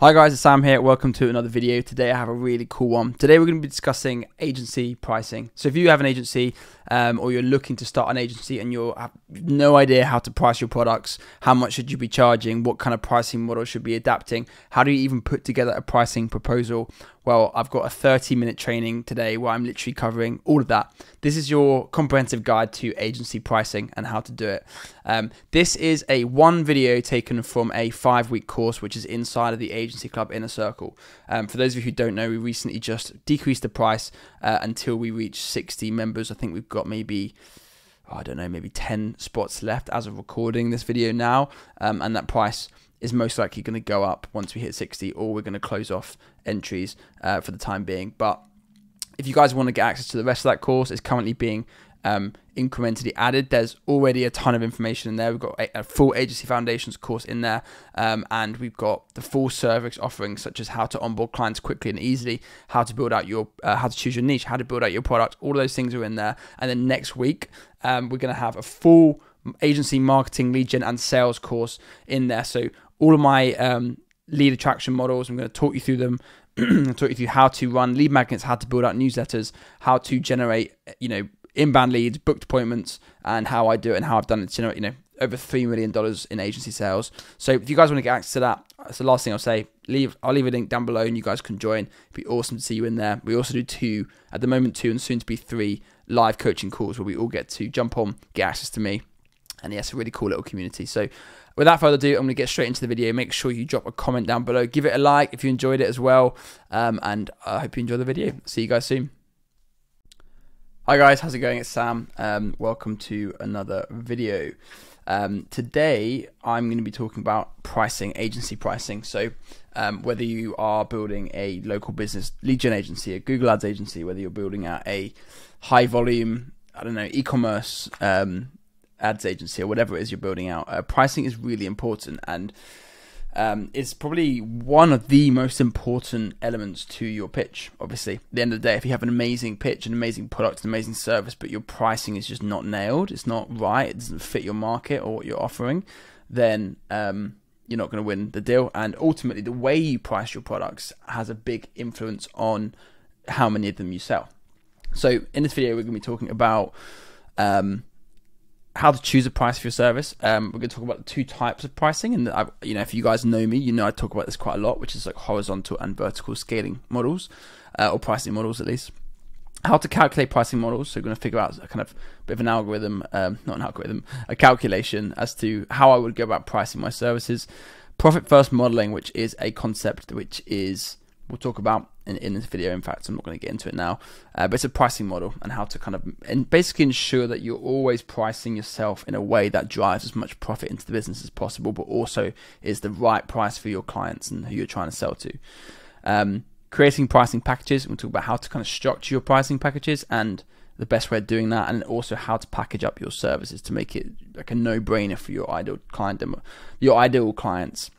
Hi guys, it's Sam here. Welcome to another video. Today I have a really cool one. Today we're going to be discussing agency pricing. So if you have an agency or you're looking to start an agency and you have no idea how to price your products, how much should you be charging, what kind of pricing model should be adapting, how do you even put together a pricing proposal? Well, I've got a 30-minute training today where I'm literally covering all of that. This is your comprehensive guide to agency pricing and how to do it. This is a one video taken from a 5-week course, which is inside of the Agency Club Inner Circle. For those of you who don't know, we recently just decreased the price until we reach 60 members. I think we've got maybe 10 spots left as of recording this video now. And that price is most likely going to go up once we hit 60, or we're going to close off entries for the time being. But if you guys want to get access to the rest of that course, it's currently being incrementally added. There's already a ton of information in there. We've got a full agency foundations course in there, and we've got the full service offerings such as how to onboard clients quickly and easily, how to build out your how to choose your niche, how to build out your product. All of those things are in there. And then next week we're going to have a full agency marketing, lead gen and sales course in there. So all of my lead attraction models, I'm going to talk you through them. Talk you through how to run lead magnets, how to build out newsletters, how to generate, inbound leads, booked appointments, and how I do it and how I've done it to generate, over $3 million in agency sales. So if you guys want to get access to that, that's the last thing I'll say. I'll leave a link down below and you guys can join. It'd be awesome to see you in there. We also do at the moment two and soon to be 3 live coaching calls where we all get to jump on, get access to me. And yes, a really cool little community. So without further ado, I'm going to get straight into the video. Make sure you drop a comment down below. Give it a like if you enjoyed it as well. And I hope you enjoy the video. See you guys soon. Hi guys, how's it going? It's Sam. Welcome to another video. Today, I'm going to be talking about pricing, agency pricing. So whether you are building a local business lead gen agency, a Google Ads agency, whether you're building out a high volume, e-commerce ads agency or whatever it is you're building out, pricing is really important, and it's probably one of the most important elements to your pitch. Obviously, at the end of the day, if you have an amazing pitch, an amazing product, an amazing service, but your pricing is just not nailed, it's not right, it doesn't fit your market or what you're offering, then you're not going to win the deal. And ultimately, the way you price your products has a big influence on how many of them you sell. So in this video, we're going to be talking about how to choose a price for your service. We're going to talk about the 2 types of pricing, and if you guys know me, I talk about this quite a lot, which is like horizontal and vertical scaling models, or pricing models at least. How to calculate pricing models. So we're going to figure out a kind of bit of an algorithm, not an algorithm, a calculation as to how I would go about pricing my services. Profit first modeling, which is a concept which is we'll talk about in this video. In fact, I'm not going to get into it now, but it's a pricing model and how to basically ensure that you're always pricing yourself in a way that drives as much profit into the business as possible, but also is the right price for your clients and who you're trying to sell to. Creating pricing packages. We'll talk about how to kind of structure your pricing packages and the best way of doing that, and also how to package up your services to make it like a no-brainer for your ideal client, your ideal clients.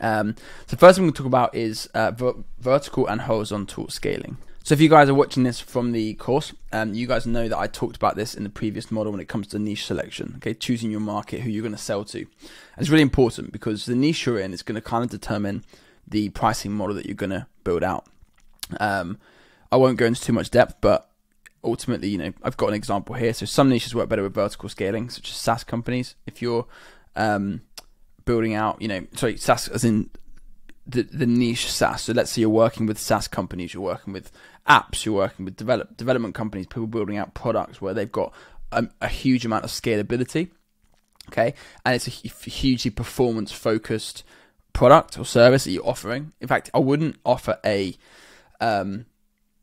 So first thing we'll talk about is vertical and horizontal scaling. So if you guys are watching this from the course, you guys know that I talked about this in the previous model when it comes to niche selection, okay, choosing your market, who you're going to sell to. And it's really important because the niche you're in is going to kind of determine the pricing model that you're going to build out. I won't go into too much depth, but ultimately, I've got an example here. So some niches work better with vertical scaling, such as SaaS companies. If you're building out, SaaS as in the niche SaaS. So let's say you're working with SaaS companies, you're working with apps, you're working with development companies, people building out products where they've got a huge amount of scalability, okay? And it's a hugely performance focused product or service that you're offering. In fact, I wouldn't offer a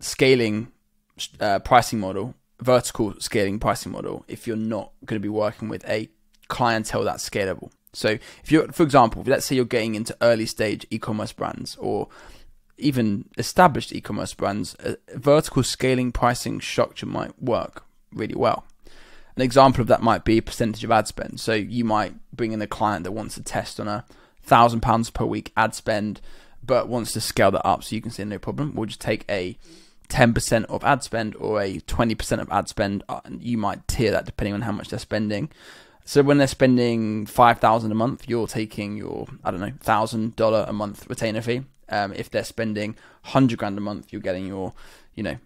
scaling pricing model, vertical scaling pricing model, if you're not going to be working with a clientele that's scalable. So if you're, for example, let's say you're getting into early stage e-commerce brands or even established e-commerce brands, a vertical scaling pricing structure might work really well. An example of that might be percentage of ad spend. So you might bring in a client that wants to test on £1,000 per week ad spend, but wants to scale that up. So you can say, no problem, we'll just take a 10% of ad spend or a 20% of ad spend, and you might tier that depending on how much they're spending. So when they're spending $5,000 a month, you're taking your, I don't know, $1,000 a month retainer fee. If they're spending $100,000 a month, you're getting your, you know,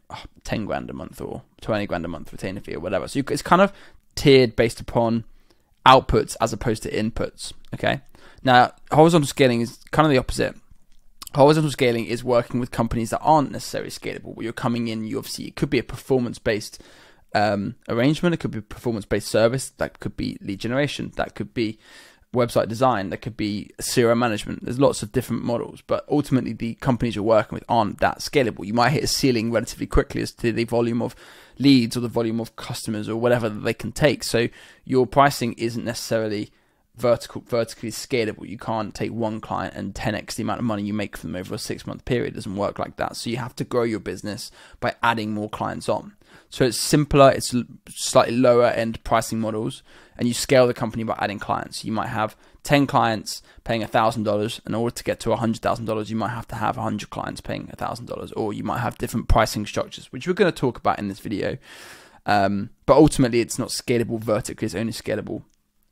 $10,000 a month or $20,000 a month retainer fee or whatever. So it's kind of tiered based upon outputs as opposed to inputs. Okay. Now, horizontal scaling is kind of the opposite. Horizontal scaling is working with companies that aren't necessarily scalable. Where you're coming in, it could be a performance-based arrangement. It could be a performance-based service. That could be lead generation. That could be website design. That could be CRM management. There's lots of different models, but ultimately the companies you're working with aren't that scalable. You might hit a ceiling relatively quickly as to the volume of leads or the volume of customers or whatever that they can take. So your pricing isn't necessarily vertically scalable. You can't take one client and 10x the amount of money you make from them over a 6-month period. It doesn't work like that. So you have to grow your business by adding more clients on. So it's simpler, it's slightly lower end pricing models, and you scale the company by adding clients. You might have 10 clients paying $1,000. In order to get to $100,000, you might have to have 100 clients paying $1,000, or you might have different pricing structures, which we're going to talk about in this video. But ultimately, it's not scalable vertically, it's only scalable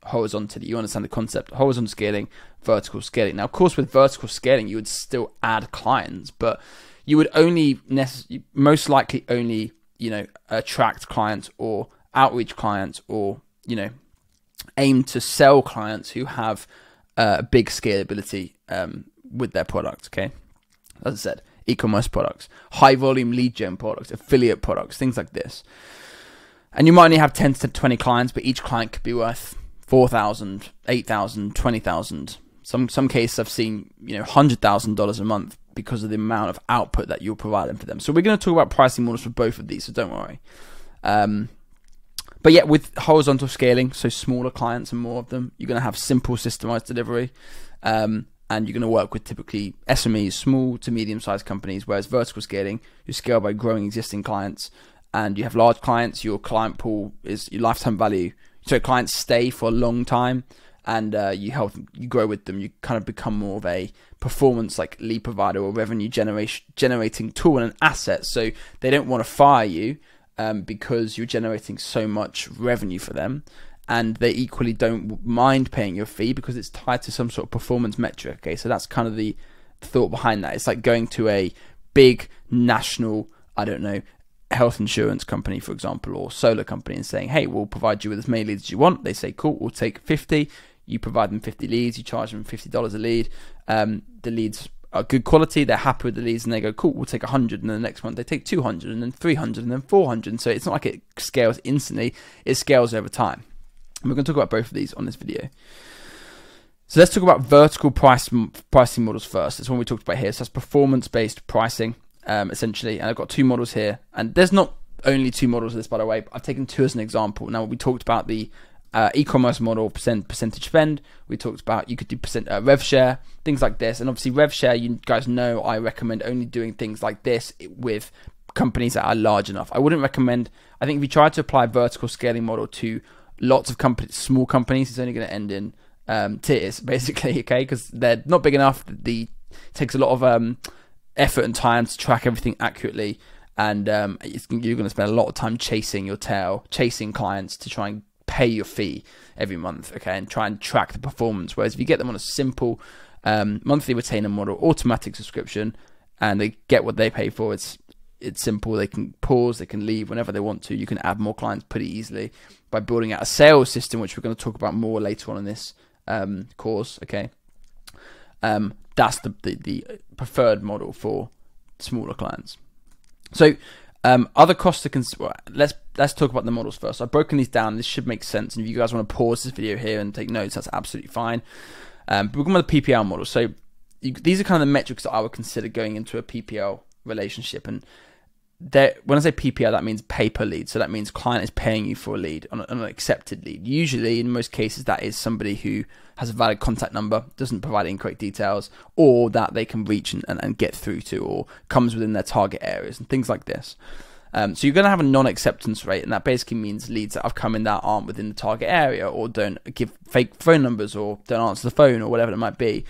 horizontally. You understand the concept: horizontal scaling, vertical scaling. Now, of course, with vertical scaling, you would still add clients, but you would most likely only, attract clients or outreach clients, or, aim to sell clients who have big scalability with their product. Okay, as I said, e-commerce products, high volume lead gen products, affiliate products, things like this. And you might only have 10 to 20 clients, but each client could be worth $4,000, $8,000, $20,000. Some cases I've seen, $100,000 a month because of the amount of output that you're providing for them. So we're going to talk about pricing models for both of these, so don't worry. But yeah, with horizontal scaling, so smaller clients and more of them, you're going to have simple systemized delivery, and you're going to work with typically SMEs, small to medium-sized companies, whereas vertical scaling, you scale by growing existing clients, and you have large clients. Your client pool is your lifetime value. So clients stay for a long time, and you grow with them. You kind of become more of a performance like lead provider or revenue generating tool and an asset. So they don't want to fire you because you're generating so much revenue for them, and they equally don't mind paying your fee because it's tied to some sort of performance metric. Okay, so that's kind of the thought behind that. It's like going to a big national, health insurance company, for example, or solar company, and saying, hey, we'll provide you with as many leads as you want. They say, cool, we'll take 50. You provide them 50 leads, you charge them $50 a lead. The leads are good quality, they're happy with the leads, and they go, cool, we'll take 100. And then the next month they take 200, and then 300, and then 400. And so it's not like it scales instantly, it scales over time. And we're going to talk about both of these on this video. So let's talk about vertical pricing models first. That's one we talked about here. So that's performance-based pricing. Essentially, and I've got two models here, and there's not only two models of this, by the way. I've taken two as an example. Now, we talked about the e-commerce model, percentage spend. We talked about you could do rev share, things like this. And obviously, rev share, you guys know I recommend only doing things like this with companies that are large enough. I wouldn't recommend. I think if you try to apply vertical scaling model to lots of companies, small companies, it's only going to end in tears, basically. Okay, because they're not big enough. It takes a lot of effort and time to track everything accurately, and you're going to spend a lot of time chasing your tail, chasing clients to try and pay your fee every month, okay, and try and track the performance. Whereas if you get them on a simple monthly retainer model, automatic subscription, and they get what they pay for, it's simple. They can pause, they can leave whenever they want to. You can add more clients pretty easily by building out a sales system, which we're going to talk about more later on in this course, okay. That's the preferred model for smaller clients. So other costs to consider. Let's talk about the models first. So I've broken these down. This should make sense. And if you guys want to pause this video here and take notes, that's absolutely fine. But we're going with the PPR model. So these are kind of the metrics that I would consider going into a PPL relationship. And when I say PPR, that means pay per lead. So that means client is paying you for a lead on an accepted lead. Usually, in most cases, that is somebody who has a valid contact number, doesn't provide incorrect details, or that they can reach and get through to, or comes within their target areas and things like this. So you're going to have a non-acceptance rate, and that basically means leads that have come in that aren't within the target area, or don't give fake phone numbers, or don't answer the phone, or whatever it might be.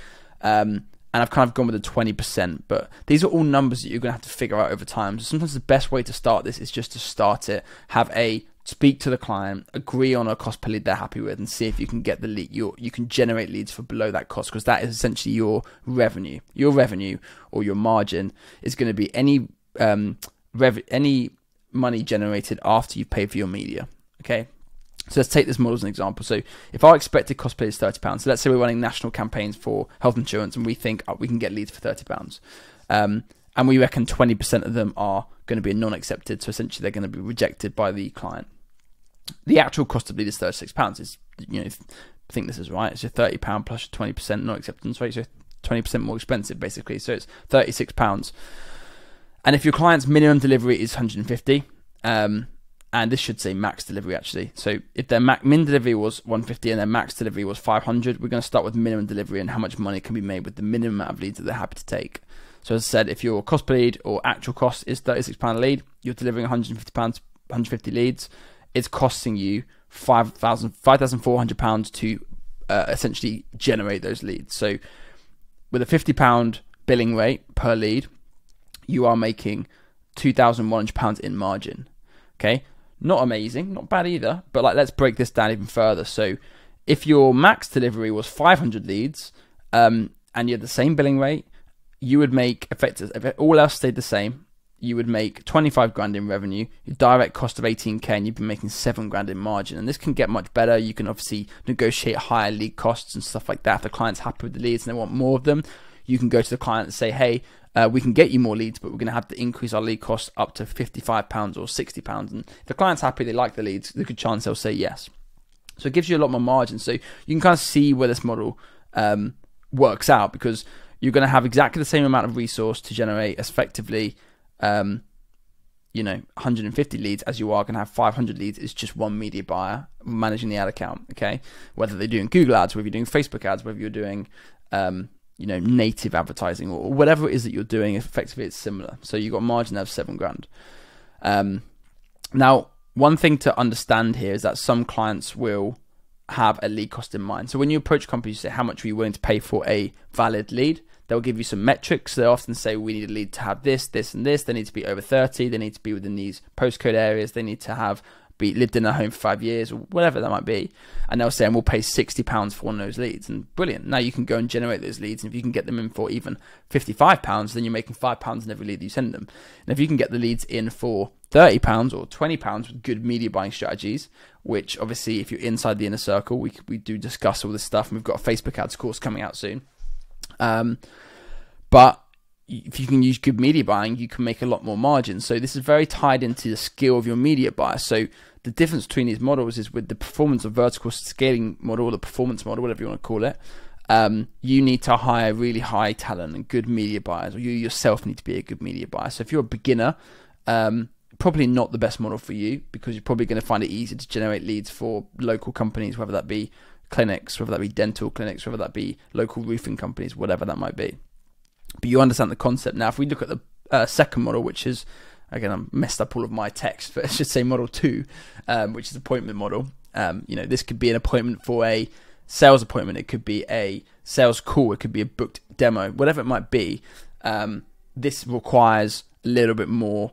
And I've kind of gone with the 20%, but these are all numbers that you're going to have to figure out over time. So sometimes the best way to start this is just to start it, have a speak to the client, agree on a cost per lead they're happy with, and see if you can get the lead. You can generate leads for below that cost, because that is essentially your revenue. Your revenue or your margin is going to be any money generated after you've paid for your media. Okay. So let's take this model as an example. So if our expected cost per lead is £30, so let's say we're running national campaigns for health insurance and we think we can get leads for £30. And we reckon 20% of them are going to be non-accepted. So essentially they're going to be rejected by the client. The actual cost of lead is £36. Is, I think this is right. It's your £30 plus your 20% non-acceptance rate. So 20% more expensive basically. So it's £36. And if your client's minimum delivery is 150, and this should say max delivery actually. So if their min delivery was 150 and their max delivery was 500, we're going to start with minimum delivery and how much money can be made with the minimum amount of leads that they're happy to take. So as I said, if your cost per lead or actual cost is £36 a lead, you're delivering £150 leads, it's costing you £5,400 to essentially generate those leads. So with a £50 billing rate per lead, you are making £2,100 in margin. Okay, not amazing, not bad either, but let's break this down even further. So if your max delivery was 500 leads and you had the same billing rate, you would make, effectively, if all else stayed the same, you would make 25 grand in revenue, your direct cost of 18k, and you'd be making 7 grand in margin. And this can get much better. You can obviously negotiate higher lead costs and stuff like that. If the client's happy with the leads and they want more of them, you can go to the client and say, hey, we can get you more leads, but we're going to have to increase our lead costs up to £55 or £60. And if the client's happy, they like the leads, there's a good chance they'll say yes. So it gives you a lot more margin. So you can kind of see where this model works out, because you're going to have exactly the same amount of resource to generate effectively 150 leads as you are going to have 500 leads. It's just one media buyer managing the ad account. Okay, whether they're doing Google ads, whether you're doing Facebook ads, whether you're doing native advertising or whatever it is that you're doing, effectively it's similar. So you've got margin of 7 grand. Now, one thing to understand here is that some clients will have a lead cost in mind. So when you approach companies, you say, how much are you willing to pay for a valid lead? They'll give you some metrics. They often say, we need a lead to have this, this, and this. They need to be over 30. They need to be within these postcode areas. They need to have lived in a home for 5 years, or whatever that might be. And they'll say, and we'll pay £60 for one of those leads. And brilliant. Now you can go and generate those leads. And if you can get them in for even £55, then you're making £5 in every lead that you send them. And if you can get the leads in for £30 or £20 with good media buying strategies, which obviously if you're inside the inner circle, we do discuss all this stuff. And we've got a Facebook ads course coming out soon. But if you can use good media buying, you can make a lot more margin. So this is very tied into the skill of your media buyer. So the difference between these models is with the performance of vertical scaling model, or the performance model, whatever you want to call it, you need to hire really high talent and good media buyers, or you yourself need to be a good media buyer. So if you're a beginner, probably not the best model for you, because you're probably going to find it easier to generate leads for local companies, whether that be clinics, whether that be dental clinics, whether that be local roofing companies, whatever that might be. But you understand the concept. Now, if we look at the second model, which is, again, I messed up all of my text, but it should say model 2, which is appointment model. This could be an appointment for a sales appointment. It could be a sales call. It could be a booked demo, whatever it might be. This requires a little bit more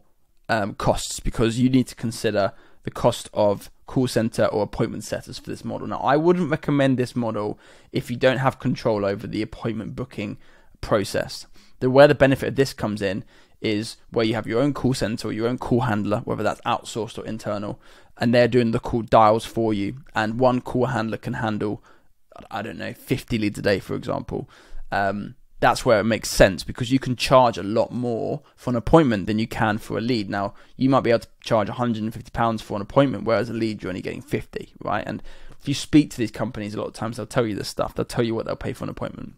costs, because you need to consider the cost of call center or appointment setters for this model. Now, I wouldn't recommend this model if you don't have control over the appointment booking process. Where the benefit of this comes in is where you have your own call center or your own call handler, whether that's outsourced or internal, and they're doing the call dials for you. And one call handler can handle, 50 leads a day, for example. That's where it makes sense, because you can charge a lot more for an appointment than you can for a lead. Now, you might be able to charge £150 for an appointment, whereas a lead you're only getting 50, right? And if you speak to these companies, a lot of times they'll tell you this stuff. They'll tell you what they'll pay for an appointment.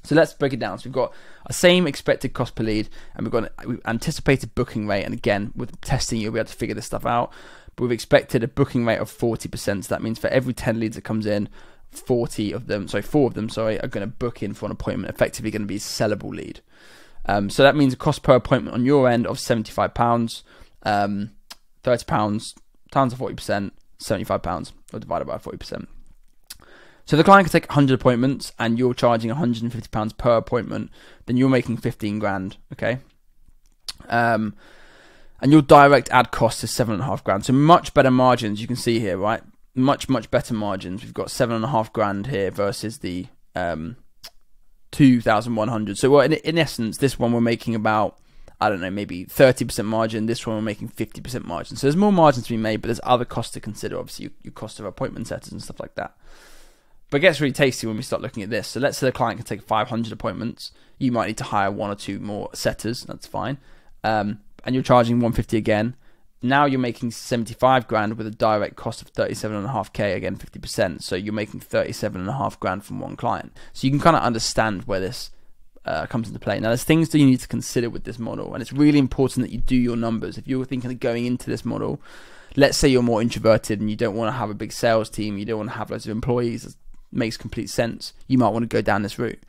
So let's break it down. So we've got a same expected cost per lead, and we've got an anticipated booking rate. And again, with testing, you'll be able to figure this stuff out. But we've expected a booking rate of 40%. So that means for every 10 leads that comes in, 4 of them are going to book in for an appointment, effectively going to be a sellable lead. So that means a cost per appointment on your end of £75, £30 times the 40%, £75, or divided by 40%. So if the client can take 100 appointments and you're charging £150 per appointment, then you're making 15 grand, okay? And And your direct ad cost is 7.5 grand. So much better margins, you can see here, right? Much better margins. We've got 7.5 grand here versus the 2,100. So in essence, this one we're making about, I don't know, maybe 30% margin. This one we're making 50% margin. So there's more margins to be made, but there's other costs to consider. Obviously, your cost of appointment setters and stuff like that. But it gets really tasty when we start looking at this. So let's say the client can take 500 appointments. You might need to hire 1 or 2 more setters. That's fine. And you're charging 150 again. Now you're making 75 grand with a direct cost of 37.5k, again 50%. So you're making 37.5 grand from one client. So you can kind of understand where this comes into play. Now there's things that you need to consider with this model, and it's really important that you do your numbers. If you're thinking of going into this model, let's say you're more introverted and you don't want to have a big sales team, you don't want to have loads of employees, it makes complete sense. You might want to go down this route.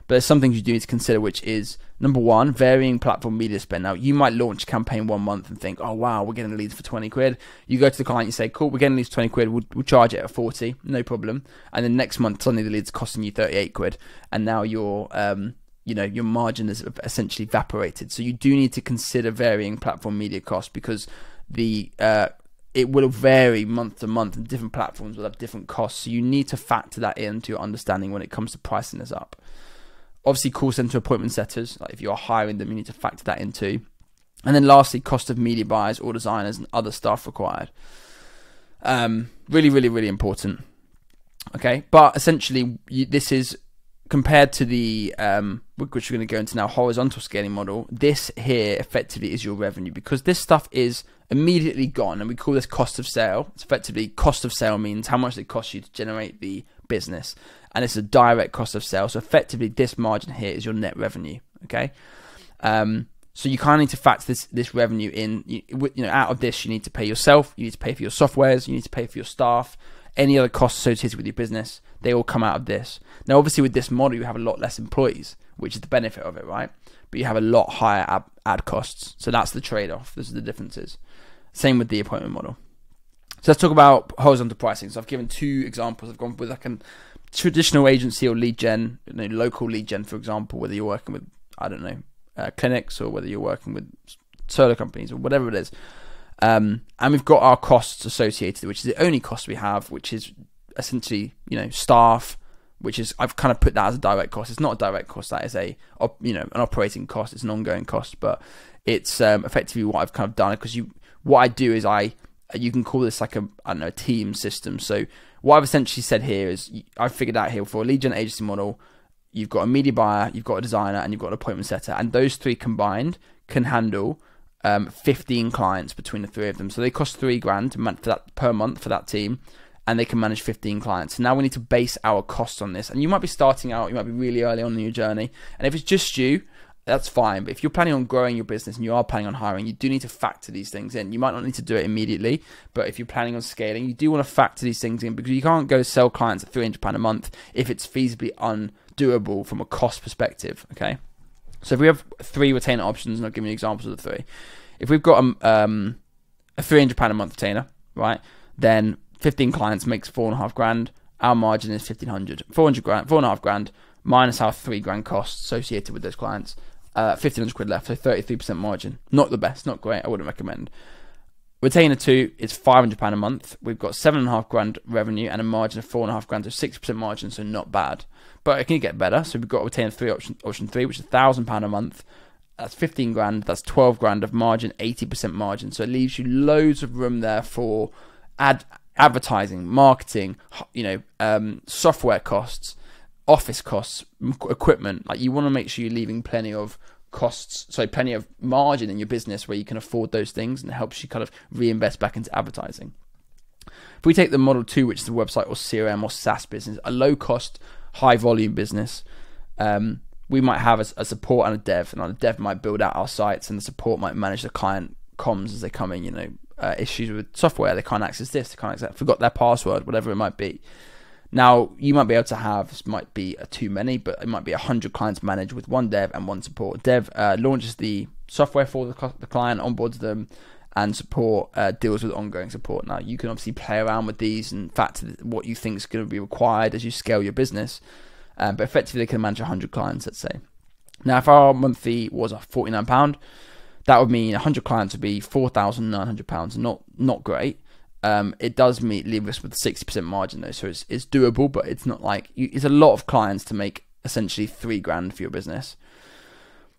But there's some things you do need to consider, which is, number one, varying platform media spend. Now, you might launch a campaign 1 month and think, oh, wow, we're getting leads for 20 quid. You go to the client, you say, cool, we're getting leads for 20 quid. We'll charge it at 40, no problem. And then next month, suddenly the lead's costing you 38 quid. And now your margin is essentially evaporated. So you do need to consider varying platform media costs, because it will vary month to month, and different platforms will have different costs. So you need to factor that into your understanding when it comes to pricing this up. Obviously, call center appointment setters, like if you are hiring them, you need to factor that into. And then lastly, cost of media buyers or designers and other staff required. Really important. Okay, but essentially, this is compared to the, which we're going to go into now, horizontal scaling model. This here effectively is your revenue, because this stuff is immediately gone, and we call this cost of sale. It's effectively, cost of sale means how much it costs you to generate the business, and it's a direct cost of sale. So effectively, this margin here is your net revenue. Okay, so you kind of need to factor this revenue in. Out of this, you need to pay yourself, you need to pay for your softwares, you need to pay for your staff, any other costs associated with your business. They all come out of this. Now, obviously, with this model, you have a lot less employees, which is the benefit of it, right? But you have a lot higher ad costs. So that's the trade-off. Those are the differences. Same with the appointment model. So let's talk about horizontal pricing. So I've given 2 examples. I've gone with like a traditional agency or lead gen, local lead gen, for example, whether you're working with, I don't know, clinics, or whether you're working with solar companies or whatever it is. And we've got our costs associated, which is the only cost we have, which is essentially, staff, which is, I've kind of put that as a direct cost. It's not a direct cost. That is an operating cost. It's an ongoing cost, but it's effectively what I've kind of done, because what I do is you can call this like a team system. So what I've essentially said here is, I've figured out here for a lead gen agency model, you've got a media buyer, you've got a designer, and you've got an appointment setter, and those 3 combined can handle 15 clients between the 3 of them. So they cost 3 grand per month for that team, and they can manage 15 clients. So now we need to base our costs on this. And you might be starting out, you might be really early on in your journey, and if it's just you, that's fine. But if you're planning on growing your business and you are planning on hiring, you do need to factor these things in. You might not need to do it immediately, but if you're planning on scaling, you do want to factor these things in, because you can't go sell clients at £300 a month if it's feasibly undoable from a cost perspective. Okay, so if we have 3 retainer options, and I'll give you examples of the 3. If we've got a £300 a month retainer, right, then 15 clients makes 4.5 grand. Our margin is 1,500. 400 grand, 4.5 grand minus our 3 grand costs associated with those clients. 1,500 quid left, so 33% margin. Not the best, not great. I wouldn't recommend. Retainer 2 is £500 a month. We've got 7.5 grand revenue and a margin of 4.5 grand, so 6% margin, so not bad. But it can get better. So we've got retainer 3 option 3, which is £1,000 a month. That's 15 grand. That's 12 grand of margin, 80% margin. So it leaves you loads of room there for advertising, marketing, software costs, office costs, equipment. Like, you want to make sure you're leaving plenty of plenty of margin in your business where you can afford those things, and it helps you kind of reinvest back into advertising. If we take the model 2, which is the website or CRM or SaaS business, a low cost, high volume business, we might have a support and a dev, and the dev might build out our sites, and the support might manage the client comms as they come in. Issues with software, they can't access this, they can't access that, forgot their password, whatever it might be. Now, you might be able to have, this might be too many, but it might be 100 clients managed with 1 dev and 1 support. Dev launches the software for the client, onboards them, and support deals with ongoing support. Now, you can obviously play around with these and factor what you think is going to be required as you scale your business, but effectively they can manage 100 clients, let's say. Now, if our monthly was £49, that would mean 100 clients would be £4,900. Not great. It does leave us with a 60% margin though, so it's doable, but it's not like it's a lot of clients to make essentially £3,000 for your business.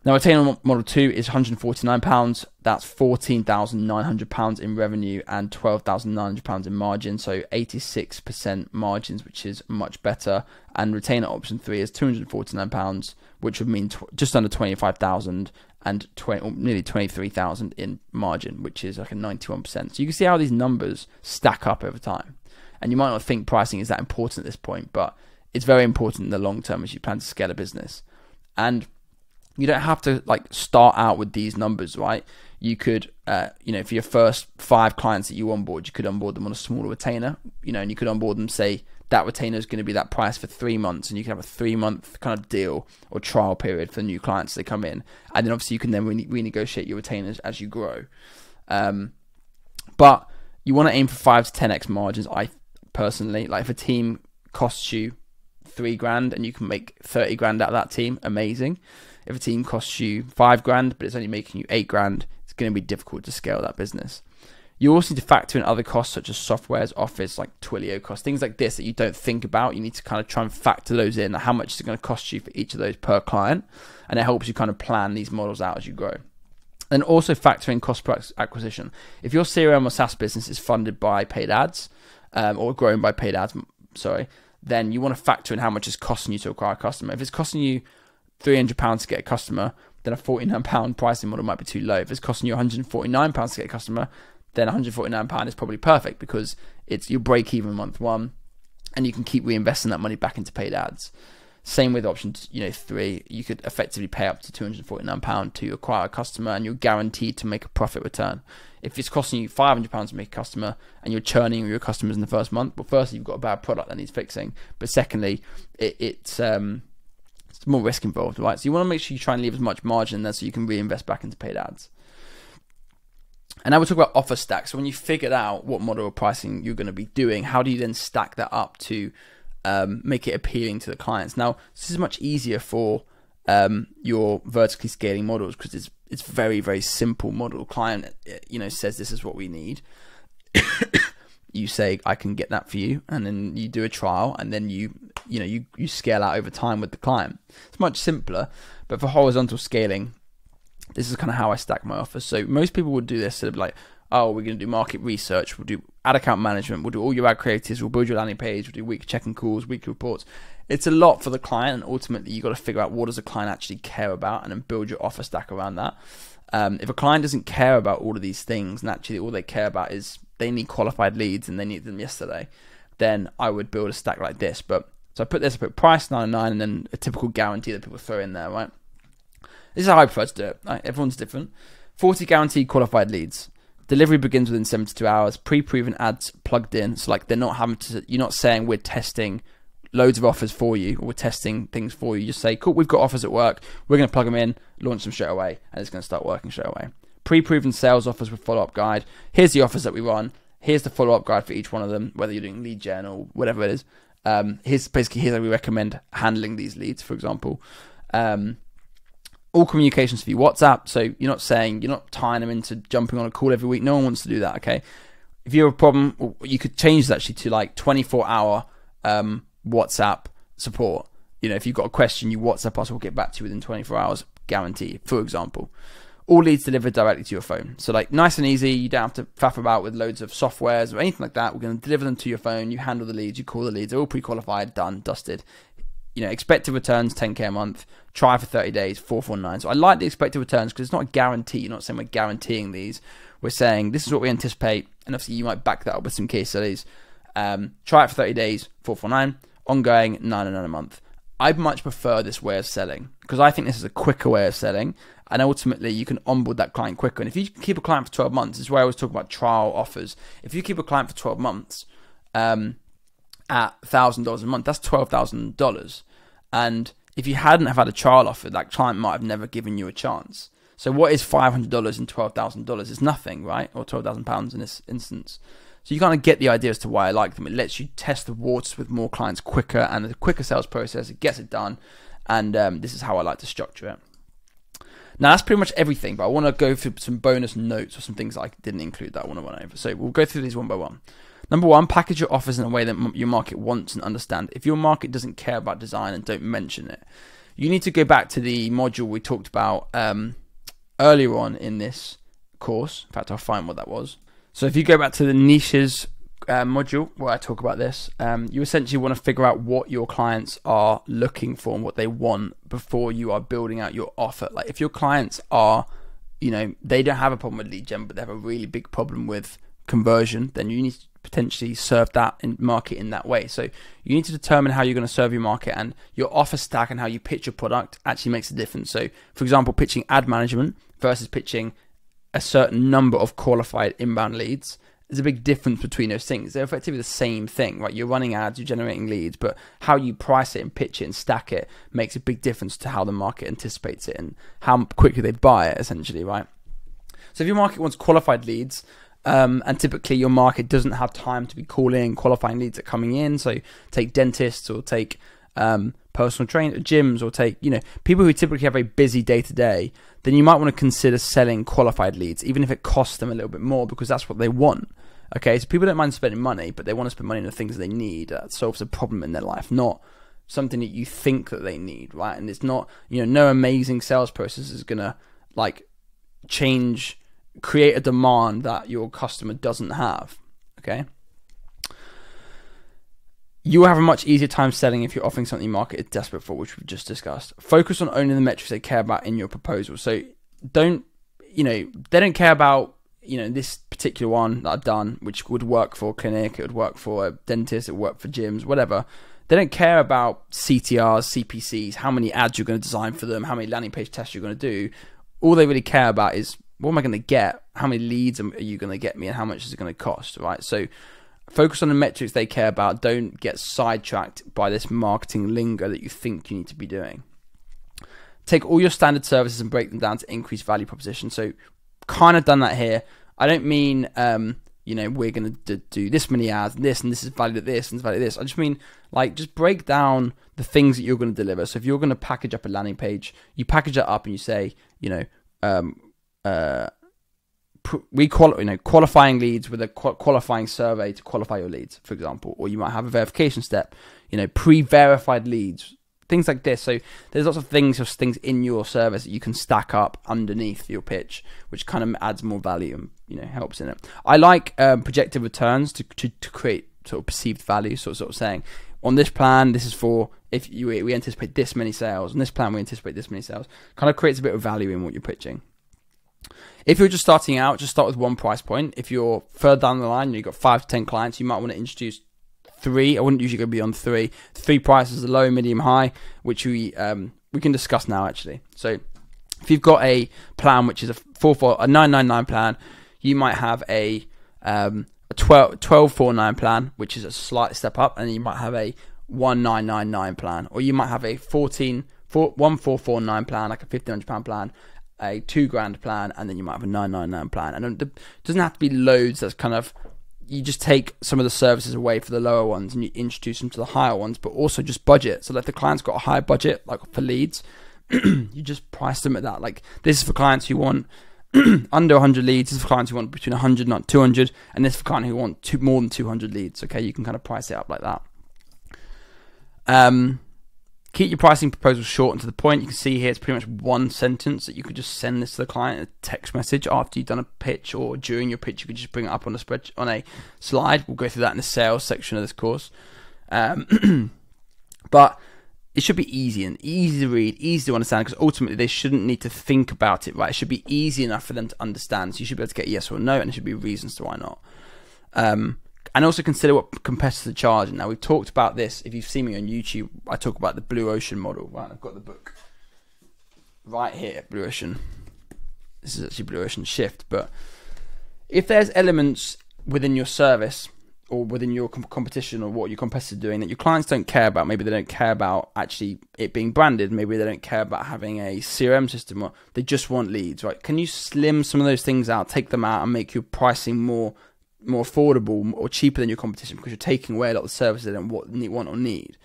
Now, retainer model 2 is £149. That's £14,900 in revenue and £12,900 in margin, so 86% margins, which is much better. And retainer option 3 is £249, which would mean just under 25,000 and nearly 23,000 in margin, which is like a 91%. So you can see how these numbers stack up over time. And you might not think pricing is that important at this point, but it's very important in the long term as you plan to scale a business. And you don't have to like start out with these numbers, right? You could, for your first 5 clients that you onboard, you could onboard them on a smaller retainer, and you could onboard them, say that retainer is going to be that price for 3 months, and you can have a 3-month kind of deal or trial period for new clients that come in. And then obviously you can then renegotiate your retainers as you grow. But you want to aim for 5 to 10x margins. I personally, like if a team costs you $3,000 and you can make $30,000 out of that team, amazing. If a team costs you $5,000 but it's only making you $8,000, it's going to be difficult to scale that business. You also need to factor in other costs such as softwares, office, like Twilio costs, things like this that you don't think about. You need to kind of try and factor those in. How much is it going to cost you for each of those per client? And it helps you kind of plan these models out as you grow. And also factor in cost per acquisition. If your CRM or SaaS business is funded by paid ads, or grown by paid ads, then you want to factor in how much it's costing you to acquire a customer. If it's costing you £300 to get a customer, then a £49 pricing model might be too low. If it's costing you £149 to get a customer, then £149 is probably perfect because it's your break even month 1, and you can keep reinvesting that money back into paid ads. Same with option 3, you could effectively pay up to £249 to acquire a customer, and you're guaranteed to make a profit return. If it's costing you £500 to make a customer and you're churning your customers in the first month, well, firstly, you've got a bad product that needs fixing, but secondly, it's more risk involved, right? So you want to make sure you try and leave as much margin there so you can reinvest back into paid ads. And now we'll talk about offer stacks. So when you figured out what model of pricing you're going to be doing, how do you then stack that up to make it appealing to the clients? Now, this is much easier for your vertically scaling models because it's very, very simple model. Client, says this is what we need. You say, I can get that for you, and then you do a trial, and then you scale out over time with the client. It's much simpler, but for horizontal scaling, this is kind of how I stack my offers. So most people would do this sort of like, oh, we're going to do market research, we'll do ad account management, we'll do all your ad creatives, we'll build your landing page, we'll do weekly check-in calls, weekly reports. It's a lot for the client, and ultimately you've got to figure out what does the client actually care about and then build your offer stack around that. If a client doesn't care about all of these things, and actually all they care about is they need qualified leads and they need them yesterday, then I would build a stack like this. But so I put price 99 and then a typical guarantee that people throw in there, right? This is how I prefer to do it. Right? Everyone's different. 40 guaranteed qualified leads. Delivery begins within 72 hours. Pre-proven ads plugged in. So like you're not saying we're testing loads of offers for you or we're testing things for you. You just say, cool, we've got offers at work. We're going to plug them in, launch them straight away, and it's going to start working straight away. Pre-proven sales offers with follow-up guide. Here's the offers that we run. Here's the follow-up guide for each one of them, whether you're doing lead gen or whatever it is. Here's how we recommend handling these leads, for example. All communications via WhatsApp. So you're not tying them into jumping on a call every week. No one wants to do that, okay? If you have a problem, you could change this actually to like 24-hour WhatsApp support. If you've got a question, you WhatsApp us, we'll get back to you within 24 hours, guarantee, for example. All leads delivered directly to your phone. So like nice and easy, you don't have to faff about with loads of softwares or anything like that. We're going to deliver them to your phone, you handle the leads, you call the leads, they're all pre-qualified, done, dusted. Expected returns, 10K a month, try for 30 days, 449. So I like the expected returns because it's not a guarantee. You're not saying we're guaranteeing these. We're saying this is what we anticipate, and obviously you might back that up with some case studies. Try it for 30 days, 449. Ongoing, 999 a month. I much prefer this way of selling because I think this is a quicker way of selling, and ultimately you can onboard that client quicker. And if you keep a client for 12 months, this is where I always talk about trial offers. If you keep a client for 12 months at $1,000 a month, that's $12,000. And if you hadn't have had a trial offer, that client might have never given you a chance. So what is $500 and $12,000? It's nothing, right? Or £12,000 in this instance. So you kind of get the idea as to why I like them. It lets you test the waters with more clients quicker, and a quicker sales process. It gets it done. And this is how I like to structure it. Now that's pretty much everything, but I want to go through some bonus notes or some things I didn't include that I want to run over. So we'll go through these one by one. Number one, package your offers in a way that your market wants and understands. If your market doesn't care about design, and don't mention it. You need to go back to the module we talked about earlier on in this course. In fact, I'll find what that was. So if you go back to the niches module where I talk about this, you essentially want to figure out what your clients are looking for and what they want before you are building out your offer. Like if your clients are, they don't have a problem with lead gen, but they have a really big problem with conversion, then you need to potentially serve that market in that way. So you need to determine how you're going to serve your market, and your offer stack and how you pitch your product actually makes a difference. So for example, pitching ad management versus pitching a certain number of qualified inbound leads, there's a big difference between those things. They're effectively the same thing, right? You're running ads, you're generating leads, but how you price it and pitch it and stack it makes a big difference to how the market anticipates it and how quickly they buy it, essentially, right? So if your market wants qualified leads, and typically your market doesn't have time to be calling qualifying leads that are coming in, so take dentists or take personal trainers, gyms, or take people who typically have a busy day to day, then you might want to consider selling qualified leads, even if it costs them a little bit more, because that's what they want. Okay, so people don't mind spending money, but they want to spend money on the things they need that solves a problem in their life, not something that you think that they need, right? And it's not, no amazing sales process is gonna create a demand that your customer doesn't have. Okay, you will have a much easier time selling if you're offering something the market is desperate for, which we've just discussed. Focus on owning the metrics they care about in your proposal. So they don't care about this particular one that I've done, which would work for a clinic, it would work for a dentist, it would work for gyms, whatever. They don't care about CTRs, CPCs, how many ads you're going to design for them, how many landing page tests you're going to do. All they really care about is, what am I going to get? How many leads are you going to get me, and how much is it going to cost, right? So focus on the metrics they care about. Don't get sidetracked by this marketing lingo that you think you need to be doing. Take all your standard services and break them down to increase value proposition. So kind of done that here. I don't mean, we're going to do this many ads, and this is valued at this, and it's valued at this. I just mean, just break down the things that you're going to deliver. So if you're going to package up a landing page, you package it up and you say, qualifying leads with a qualifying survey to qualify your leads, for example, or you might have a verification step, pre-verified leads, things like this. So there's lots of things in your service that you can stack up underneath your pitch, which kind of adds more value and helps in it. I like projected returns to create sort of perceived value. Sort of saying, on this plan, this is for if we anticipate this many sales. On this plan, we anticipate this many sales. Kind of creates a bit of value in what you're pitching. If you're just starting out, just start with one price point. If you're further down the line, you've got 5 to 10 clients, you might want to introduce 3. I wouldn't usually go beyond 3. 3 prices, low, medium, high, which we can discuss now actually. So if you've got a plan which is a 999 plan, you might have a 1249 plan, which is a slight step up, and then you might have a 1999 plan, or you might have a 1449 plan, like a £1,500 plan, a $2,000 plan, and then you might have a 999 plan. And it doesn't have to be loads. That's kind of, you just take some of the services away for the lower ones and you introduce them to the higher ones, but also just budget. So that if the client's got a higher budget, like for leads, you just price them at that. Like, this is for clients who want under 100 leads, this is for clients who want between 100 and 200, and this is for clients who want more than 200 leads. Okay, you can kind of price it up like that. Keep your pricing proposal short and to the point. You can see here it's pretty much one sentence that you could just send this to the client, a text message after you've done a pitch, or during your pitch you could just bring it up on a slide. We'll go through that in the sales section of this course. But it should be easy to read, easy to understand, because ultimately they shouldn't need to think about it, right? It should be easy enough for them to understand. So you should be able to get yes or no, and there should be reasons to why not. And also consider what competitors are charging. Now, we've talked about this. If you've seen me on YouTube, I talk about the Blue Ocean model. Right, I've got the book right here, Blue Ocean. This is actually Blue Ocean Shift. But if there's elements within your service or within your competition or what your competitors are doing that your clients don't care about, maybe they don't care about actually it being branded, maybe they don't care about having a CRM system, or they just want leads, right? Can you slim some of those things out, take them out, and make your pricing more affordable or cheaper than your competition, because you're taking away a lot of the services they don't want or need.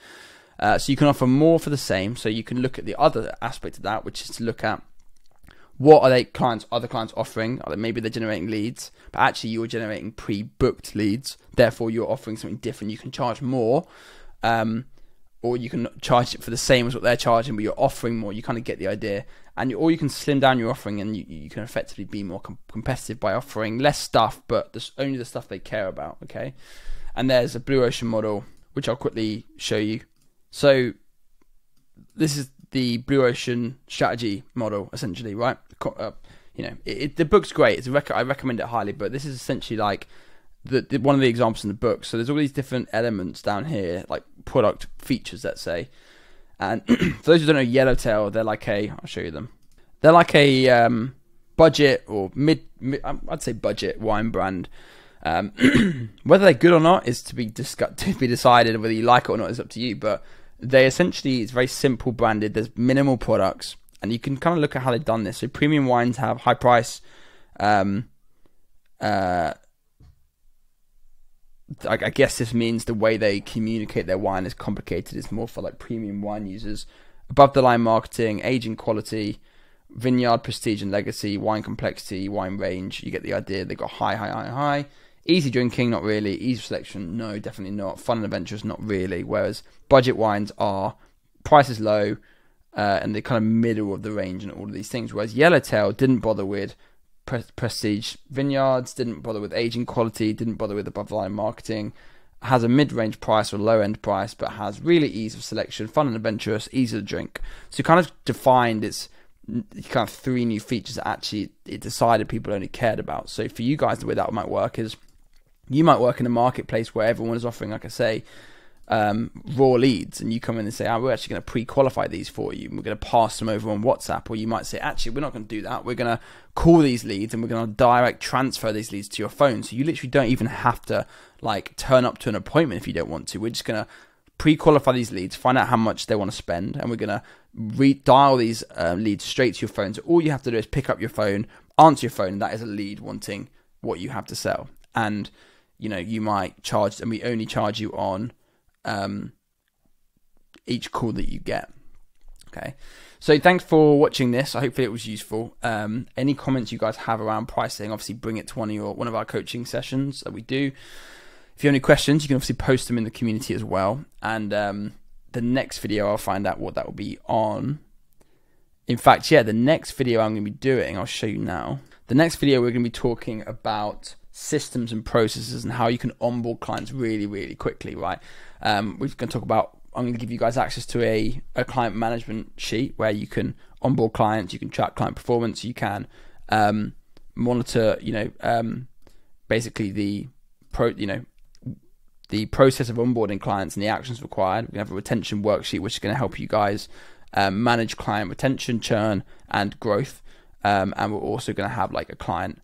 So you can offer more for the same. So you can look at the other aspect of that, which is to look at what are other clients offering? Maybe they're generating leads, but actually you're generating pre-booked leads. Therefore, you're offering something different. You can charge more, or you can charge it for the same as what they're charging, but you're offering more. You kind of get the idea. Or you can slim down your offering, and you can effectively be more competitive by offering less stuff, but only the stuff they care about, okay? And there's a Blue Ocean model, which I'll quickly show you. So this is the Blue Ocean strategy model, essentially, right? The book's great. I recommend it highly, but this is essentially like one of the examples in the book. So there's all these different elements down here, like product features, let's say. And for those who don't know Yellowtail, they're like I'll show you them. They're like a budget or I'd say budget wine brand. Whether they're good or not is to be decided. Whether you like it or not is up to you. But they essentially, it's very simple branded. There's minimal products, and you can kind of look at how they've done this. So premium wines have high price. I guess this means the way they communicate their wine is complicated. It's more for like premium wine users. Above the line marketing, aging quality, vineyard prestige and legacy, wine complexity, wine range. You get the idea. They got high. Easy drinking, not really. Easy selection, no, definitely not. Fun and adventurous, not really. Whereas budget wines are price is low, and they're kind of middle of the range and all of these things. Whereas Yellowtail didn't bother with prestige vineyards, didn't bother with aging quality, didn't bother with above the line marketing, has a mid-range price or low-end price, but has really ease of selection, fun and adventurous, easy to drink. So kind of defined its kind of three new features that actually it decided people only cared about. So for you guys, the way that might work is you might work in a marketplace where everyone is offering, like I say, raw leads, and you come in and say, we're actually going to pre-qualify these for you, and we're going to pass them over on WhatsApp. Or you might say, actually, we're not going to do that. We're going to call these leads, and we're going to direct transfer these leads to your phone. So you literally don't even have to like turn up to an appointment if you don't want to. We're just going to pre-qualify these leads, find out how much they want to spend, and we're going to redial these leads straight to your phone. So all you have to do is pick up your phone, answer your phone, and that is a lead wanting what you have to sell. And you might charge, and we only charge you on each call that you get. Okay, so thanks for watching this. Hopefully it was useful. Any comments you guys have around pricing, obviously bring it to one of our coaching sessions that we do. If you have any questions, you can obviously post them in the community as well. And the next video, I'll find out what that will be on. In fact, the next video I'm going to be doing, I'll show you now. The next video, we're going to be talking about systems and processes and how you can onboard clients really, really quickly, right? We're going to talk about, I'm going to give you guys access to a client management sheet where you can onboard clients, you can track client performance, you can monitor, basically the process of onboarding clients and the actions required. We have a retention worksheet which is going to help you guys manage client retention, churn, and growth. And we're also going to have like a client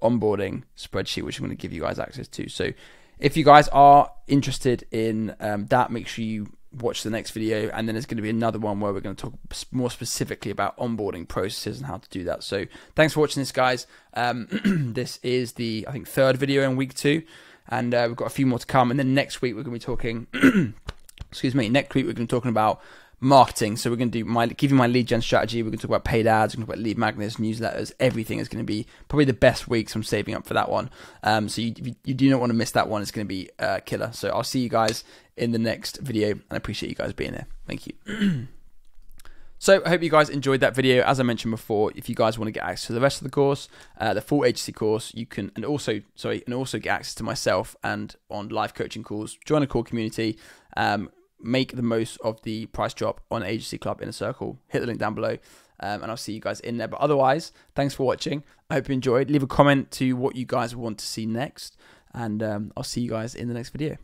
onboarding spreadsheet which I'm going to give you guys access to. So if you guys are interested in that, make sure you watch the next video, and then there's going to be another one where we're going to talk more specifically about onboarding processes and how to do that. So thanks for watching this, guys. This is the, I think, third video in week 2, and we've got a few more to come. And then next week we're going to be talking next week we're going to be talking about marketing. So we're going to give you my lead gen strategy. We're going to talk about paid ads, we're going to talk about lead magnets, newsletters. Everything is going to be probably the best weeks. I'm saving up for that one. So you do not want to miss that one. It's going to be killer. So I'll see you guys in the next video, and I appreciate you guys being there. Thank you. So I hope you guys enjoyed that video. As I mentioned before, if you guys want to get access to the rest of the course, the full agency course, you can, and also get access to myself and on live coaching calls, join a core community, make the most of the price drop on Agency Club Inner Circle. Hit the link down below, and I'll see you guys in there. But otherwise, thanks for watching. I hope you enjoyed. Leave a comment to what you guys want to see next, and I'll see you guys in the next video.